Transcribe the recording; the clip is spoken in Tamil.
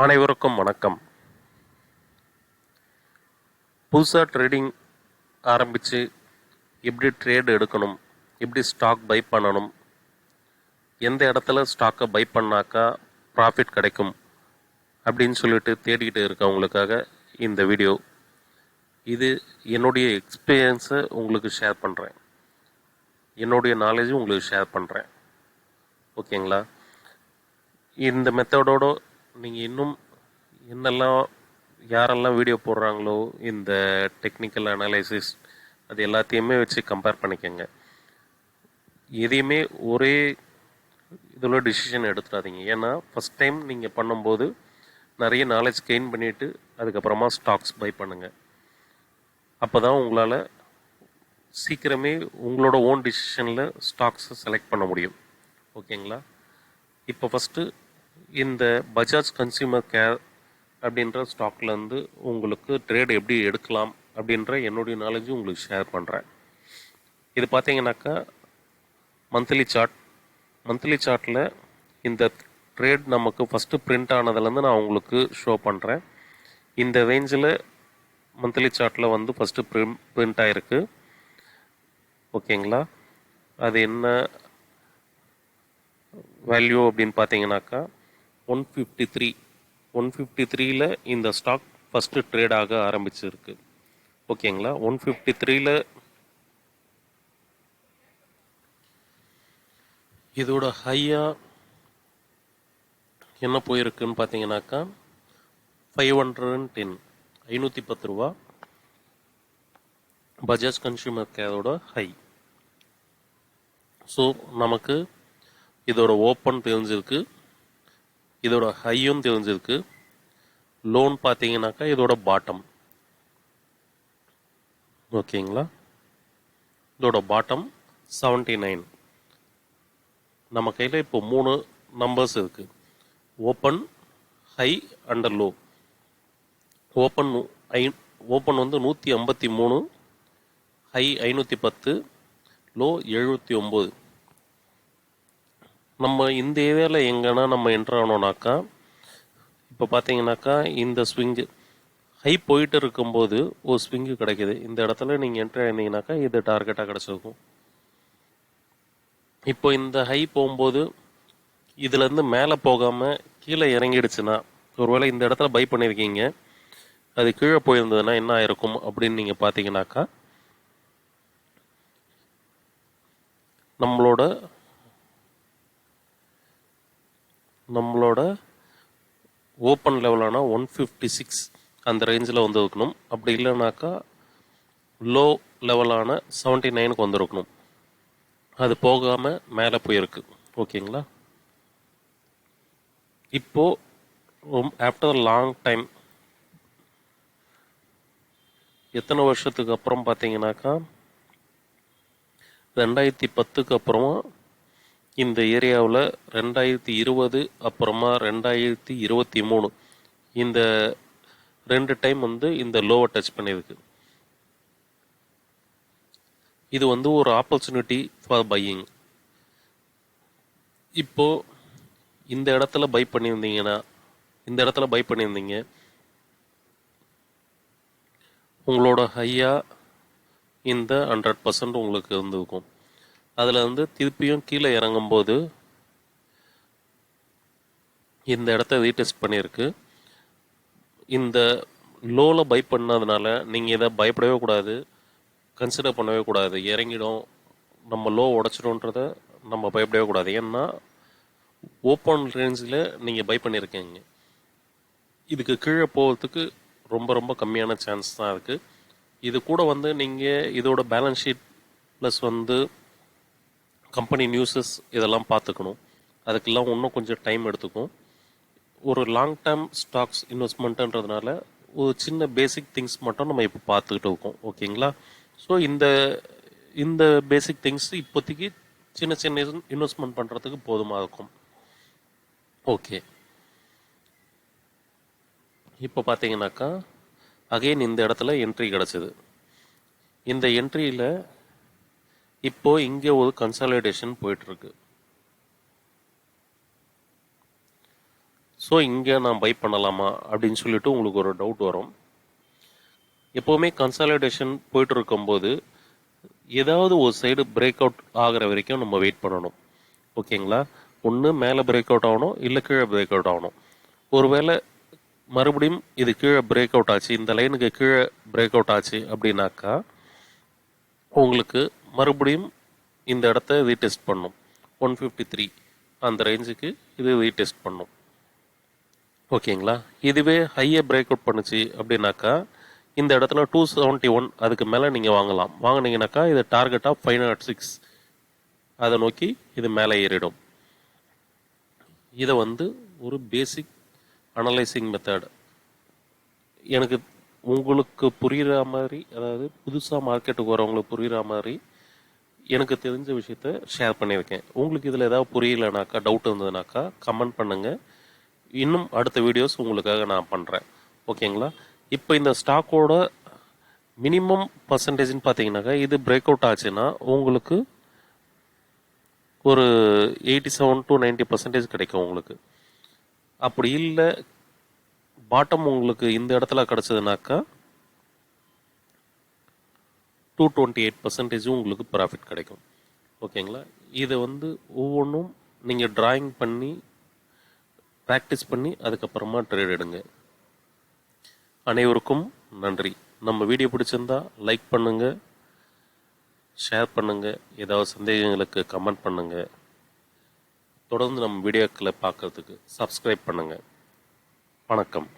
அனைவருக்கும் வணக்கம். புதுசாக ட்ரேடிங் ஆரம்பித்து எப்படி ட்ரேட் எடுக்கணும், எப்படி ஸ்டாக் பை பண்ணணும், எந்த இடத்துல ஸ்டாக்கை பை பண்ணாக்கா ப்ராஃபிட் கிடைக்கும் அப்படின்னு சொல்லிட்டு தேடிக்கிட்டு இருக்கவங்களுக்காக இந்த வீடியோ. இது என்னுடைய எக்ஸ்பீரியன்ஸை உங்களுக்கு ஷேர் பண்ணுறேன், என்னுடைய நாலேஜும் உங்களுக்கு ஷேர் பண்ணுறேன். ஓகேங்களா? இந்த மெத்தடோட நீங்கள் இன்னும் என்னெல்லாம் யாரெல்லாம் வீடியோ போடுறாங்களோ இந்த டெக்னிக்கல் அனலைசிஸ் அது எல்லாத்தையுமே வச்சு கம்பேர் பண்ணிக்கோங்க. எதையுமே ஒரே இதில் டிசிஷன் எடுத்துடாதீங்க. ஏன்னா ஃபஸ்ட் டைம் நீங்கள் பண்ணும்போது நிறைய நாலேஜ் கெயின் பண்ணிவிட்டு அதுக்கப்புறமா ஸ்டாக்ஸ் பை பண்ணுங்கள். அப்போ தான் உங்களால் சீக்கிரமே உங்களோட ஓன் டிசிஷனில் ஸ்டாக்ஸை செலக்ட் பண்ண முடியும். ஓகேங்களா? இப்போ ஃபஸ்ட்டு இந்த பஜாஜ் கன்சியூமர் கேர் அப்படின்ற ஸ்டாக்லேருந்து உங்களுக்கு ட்ரேட் எப்படி எடுக்கலாம் அப்படின்ற என்னுடைய நாலேஜும் உங்களுக்கு ஷேர் பண்ணுறேன். இது பார்த்தீங்கன்னாக்கா மந்த்லி சார்ட்டில் இந்த ட்ரேட் நமக்கு ஃபஸ்ட்டு பிரிண்ட் ஆனதுலேருந்து நான் உங்களுக்கு ஷோ பண்ணுறேன். இந்த ரேஞ்சில் மந்த்லி சார்ட்டில் வந்து ஃபஸ்ட்டு பிரிண்ட் ஆகிருக்கு. ஓகேங்களா? அது என்ன வேல்யூ அப்படின்னு பார்த்தீங்கன்னாக்கா 153 இந்த ஸ்டாக் ஃபஸ்ட்டு ட்ரேட் ஆக ஆரம்பிச்சிருக்கு. ஓகேங்களா? 153 இதோட ஹையாக என்ன போயிருக்குன்னு பார்த்தீங்கன்னாக்கா 510 510 ரூபா பஜாஜ் கன்சியூமர் கேரோட ஹை. ஸோ நமக்கு இதோட ஓப்பன் தெரிஞ்சிருக்கு, இதோட ஹையும் தெரிஞ்சிருக்கு. லோன் பார்த்தீங்கன்னாக்கா இதோட பாட்டம். ஓகேங்களா? இதோட பாட்டம் 79. நம்ம கையில் இப்போ 3 நம்பர்ஸ் இருக்குது: open, high and low. Open வந்து 153, ஹை 510, லோ 79. நம்ம இந்த ஏரியாவில் எங்கன்னா நம்ம என்ட்ரு ஆனோம்னாக்கா இப்போ பார்த்தீங்கன்னாக்கா இந்த ஸ்விங்கு ஹை போயிட்டு இருக்கும்போது ஒரு ஸ்விங்கு கிடைக்கிது. இந்த இடத்துல நீங்கள் என்ட்ரு ஆயிருந்தீங்கன்னாக்கா இது டார்கெட்டாக கிடச்சிருக்கும். இப்போ இந்த ஹை போகும்போது இதுலேருந்து மேலே போகாமல் கீழே இறங்கிடுச்சுன்னா, ஒருவேளை இந்த இடத்துல பை பண்ணியிருக்கீங்க, அது கீழே போயிருந்ததுன்னா என்ன ஆயிருக்கும் அப்படின்னு நீங்கள் பார்த்தீங்கன்னாக்கா நம்மளோட ஓப்பன் லெவலான 156 அந்த ரேஞ்சில் வந்து இருக்கணும். அப்படி இல்லைனாக்கா லோ லெவலான 79க்கு வந்துருக்கணும். அது போகாமல் மேலே போயிருக்கு. ஓகேங்களா? இப்போது ஆஃப்டர் லாங் டைம், எத்தனை வருஷத்துக்கு அப்புறம் பார்த்தீங்கன்னாக்கா 2010க்கு அப்புறமா இந்த ஏரியாவில் 2020 அப்புறமா 2023 இந்த 2 டைம் வந்து இந்த லோவை டச் பண்ணியிருக்கு. இது வந்து ஒரு ஆப்பர்ச்சுனிட்டி ஃபார் பையிங். இப்போது இந்த இடத்துல பை பண்ணியிருந்தீங்க உங்களோட ஹையாக இந்த 100% உங்களுக்கு இருந்துருக்கும். அதில் வந்து திருப்பியும் கீழே இறங்கும்போது இந்த இடத்த ரீடெஸ்ட் பண்ணியிருக்கு. இந்த லோவில் பை பண்ணதுனால நீங்கள் இதை பயப்படவே கூடாது, கன்சிடர் பண்ணவே கூடாது. இறங்கிடும், நம்ம லோ உடச்சிடும்ன்றத நம்ம பயப்படவே கூடாது. ஏன்னா ஓப்பன் ரேஞ்சில் நீங்கள் பை பண்ணியிருக்கீங்க. இதுக்கு கீழே போகிறதுக்கு ரொம்ப ரொம்ப கம்மியான சான்ஸ் தான் இருக்குது. இது கூட வந்து நீங்கள் இதோட பேலன்ஸ் ஷீட் ப்ளஸ் வந்து கம்பெனி நியூஸஸ் இதெல்லாம் பார்த்துக்கணும். அதுக்கெல்லாம் இன்னும் கொஞ்சம் டைம் எடுத்துக்கும். ஒரு லாங் டேர்ம் ஸ்டாக்ஸ் இன்வெஸ்ட்மெண்ட்டுன்றதுனால ஒரு சின்ன பேசிக் திங்ஸ் மட்டும் நம்ம இப்போ பார்த்துக்கிட்டு இருக்கோம். ஓகேங்களா? ஸோ இந்த பேசிக் திங்ஸ் இப்போதைக்கு சின்ன சின்ன இன்வெஸ்ட்மெண்ட் பண்ணுறதுக்கு போதுமாக இருக்கும். ஓகே, இப்போ பார்த்தீங்கன்னாக்கா அகெயின் இந்த இடத்துல என்ட்ரி கிடச்சிது. இந்த என்ட்ரியில் இப்போது இங்கே ஒரு கன்சாலிடேஷன் போயிட்டுருக்கு. ஸோ ஸோ இங்கே நான் பை பண்ணலாமா அப்படின்னு சொல்லிட்டு உங்களுக்கு ஒரு டவுட் வரும். எப்போவுமே கன்சாலிடேஷன் போயிட்டு இருக்கும்போது ஏதாவது ஒரு சைடு பிரேக் அவுட் ஆகிற வரைக்கும் நம்ம வெயிட் பண்ணணும். ஓகேங்களா? ஒன்று மேலே பிரேக் அவுட் ஆகணும், இல்லை கீழே பிரேக் அவுட் ஆகணும். ஒருவேளை மறுபடியும் இது கீழே பிரேக் அவுட் ஆச்சு, இந்த லைனுக்கு கீழே பிரேக் அவுட் ஆச்சு அப்படின்னாக்கா உங்களுக்கு மறுபடியும் இந்த இடத்த ரீடெஸ்ட் பண்ணும். 153 அந்த ரேஞ்சுக்கு இது ரீடெஸ்ட் பண்ணும். ஓகேங்களா? இதுவே ஹையை பிரேக் அவுட் பண்ணுச்சு அப்படின்னாக்கா இந்த இடத்துல 271 அதுக்கு மேலே நீங்கள் வாங்கலாம். வாங்கினீங்கனாக்கா இது டார்கெட் ஆஃப் 506 அதை நோக்கி இது மேலே ஏறிடும். இதை ஒரு பேசிக் அனலைசிங் மெத்தட் எனக்கு உங்களுக்கு புரிகிற மாதிரி, அதாவது புதுசாக மார்க்கெட்டுக்கு வரவங்களுக்கு புரிகிற மாதிரி எனக்கு தெரிஞ்ச விஷயத்த ஷேர் பண்ணியிருக்கேன். உங்களுக்கு இதில் ஏதாவது புரியலைனாக்கா, டவுட் இருந்ததுனாக்கா கமெண்ட் பண்ணுங்கள். இன்னும் அடுத்த வீடியோஸ் உங்களுக்காக நான் பண்ணுறேன். ஓகேங்களா? இப்போ இந்த ஸ்டாக்கோட மினிமம் பர்சன்டேஜ்னு பார்த்தீங்கன்னாக்கா இது பிரேக் அவுட் ஆச்சுன்னா உங்களுக்கு ஒரு 87 to 90% கிடைக்கும் உங்களுக்கு. அப்படி இல்லை பாட்டம் உங்களுக்கு இந்த இடத்துல கிடச்சதுனாக்கா 228% உங்களுக்கு ப்ராஃபிட் கிடைக்கும். ஓகேங்களா? இதை ஒவ்வொன்றும் நீங்கள் டிராயிங் பண்ணி ப்ராக்டிஸ் பண்ணி அதுக்கப்புறமா ட்ரேட் எடுங்க. அனைவருக்கும் நன்றி. நம்ம வீடியோ பிடிச்சிருந்தா லைக் பண்ணுங்கள், ஷேர் பண்ணுங்கள், ஏதாவது சந்தேகங்களுக்கு கமெண்ட் பண்ணுங்கள். தொடர்ந்து நம்ம வீடியோக்களை பார்க்குறதுக்கு சப்ஸ்கிரைப் பண்ணுங்கள். வணக்கம்.